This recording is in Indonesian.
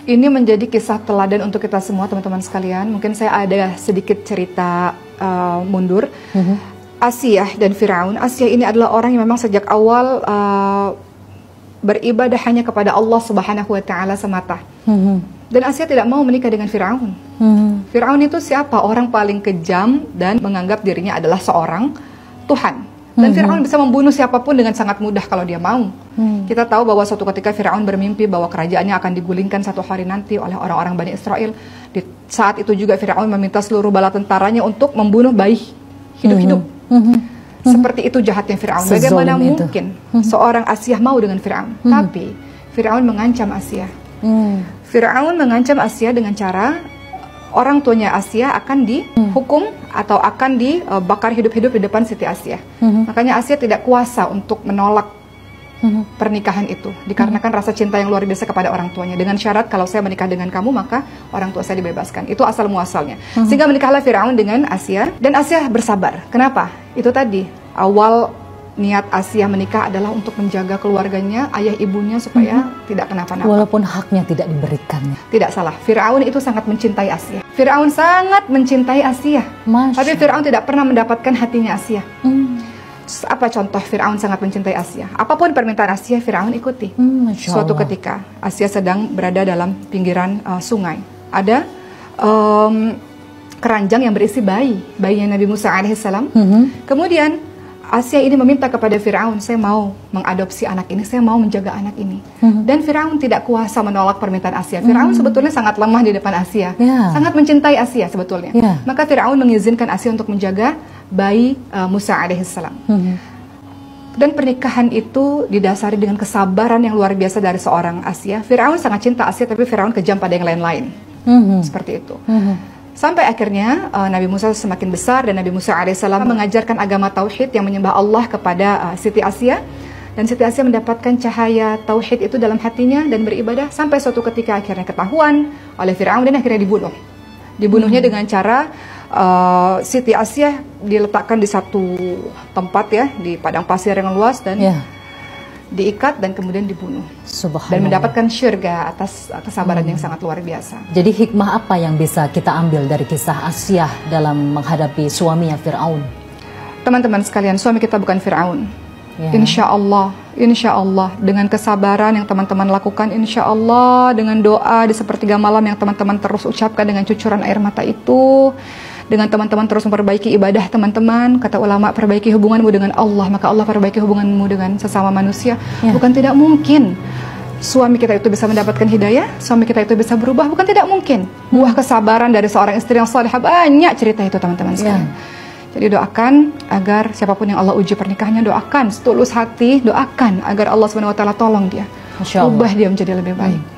Ini menjadi kisah teladan untuk kita semua teman-teman sekalian. Mungkin saya ada sedikit cerita mundur. Asiyah dan Firaun. Asiyah ini adalah orang yang memang sejak awal beribadah hanya kepada Allah Subhanahu wa Ta'ala semata. Dan Asiyah tidak mau menikah dengan Firaun. Firaun itu siapa? Orang paling kejam dan menganggap dirinya adalah seorang Tuhan. Dan Firaun bisa membunuh siapapun dengan sangat mudah kalau dia mau. Kita tahu bahwa suatu ketika Firaun bermimpi bahwa kerajaannya akan digulingkan satu hari nanti oleh orang-orang Bani Israel. Di saat itu juga Firaun meminta seluruh bala tentaranya untuk membunuh bayi hidup-hidup. Seperti itu jahatnya Firaun. Bagaimana mungkin seorang Asiyah mau dengan Firaun? Tapi Firaun mengancam Asiyah. Firaun mengancam Asiyah dengan cara orang tuanya Asiyah akan dihukum atau akan dibakar hidup-hidup di depan Siti Asiyah. Makanya Asiyah tidak kuasa untuk menolak pernikahan itu, dikarenakan rasa cinta yang luar biasa kepada orang tuanya. Dengan syarat kalau saya menikah dengan kamu maka orang tua saya dibebaskan. Itu asal muasalnya. Sehingga menikahlah Firaun dengan Asiyah, dan Asiyah bersabar. Kenapa? Itu tadi awal niat Asiyah menikah adalah untuk menjaga keluarganya, ayah ibunya supaya tidak kenapa-napa. Walaupun haknya tidak diberikannya. Tidak salah. Firaun itu sangat mencintai Asiyah. Firaun sangat mencintai Asiyah. Tapi Firaun tidak pernah mendapatkan hatinya Asiyah. Apa contoh Firaun sangat mencintai Asiyah? Apapun permintaan Asiyah, Firaun ikuti. Suatu ketika Asiyah sedang berada dalam pinggiran sungai. Ada keranjang yang berisi bayinya Nabi Musa alaihissalam. Kemudian Asiyah ini meminta kepada Firaun, saya mau mengadopsi anak ini, saya mau menjaga anak ini. Dan Firaun tidak kuasa menolak permintaan Asiyah. Firaun sebetulnya sangat lemah di depan Asiyah, sangat mencintai Asiyah sebetulnya. Maka Firaun mengizinkan Asiyah untuk menjaga bayi Musa alaihissalam. Dan pernikahan itu didasari dengan kesabaran yang luar biasa dari seorang Asiyah. Firaun sangat cinta Asiyah, tapi Firaun kejam pada yang lain-lain. Seperti itu. Sampai akhirnya Nabi Musa semakin besar dan Nabi Musa alaihissalam mengajarkan agama tauhid yang menyembah Allah kepada Siti Asiyah, dan Siti Asiyah mendapatkan cahaya tauhid itu dalam hatinya dan beribadah sampai suatu ketika akhirnya ketahuan oleh Firaun dan akhirnya dibunuh. Dibunuhnya dengan cara Siti Asiyah diletakkan di satu tempat ya, di padang pasir yang luas, dan diikat dan kemudian dibunuh. Dan mendapatkan syurga atas kesabaran yang sangat luar biasa. Jadi hikmah apa yang bisa kita ambil dari kisah Asiyah dalam menghadapi suaminya Firaun? Teman-teman sekalian, suami kita bukan Firaun. Insya Allah dengan kesabaran yang teman-teman lakukan, insya Allah dengan doa di sepertiga malam yang teman-teman terus ucapkan dengan cucuran air mata itu, dengan teman-teman terus memperbaiki ibadah teman-teman, kata ulama, perbaiki hubunganmu dengan Allah, maka Allah perbaiki hubunganmu dengan sesama manusia. Bukan tidak mungkin suami kita itu bisa mendapatkan hidayah, suami kita itu bisa berubah, bukan tidak mungkin. Buah kesabaran dari seorang istri yang salihah, banyak cerita itu teman-teman sekalian. Jadi doakan agar siapapun yang Allah uji pernikahannya, doakan setulus hati, doakan agar Allah SWT tolong dia, ubah dia menjadi lebih baik.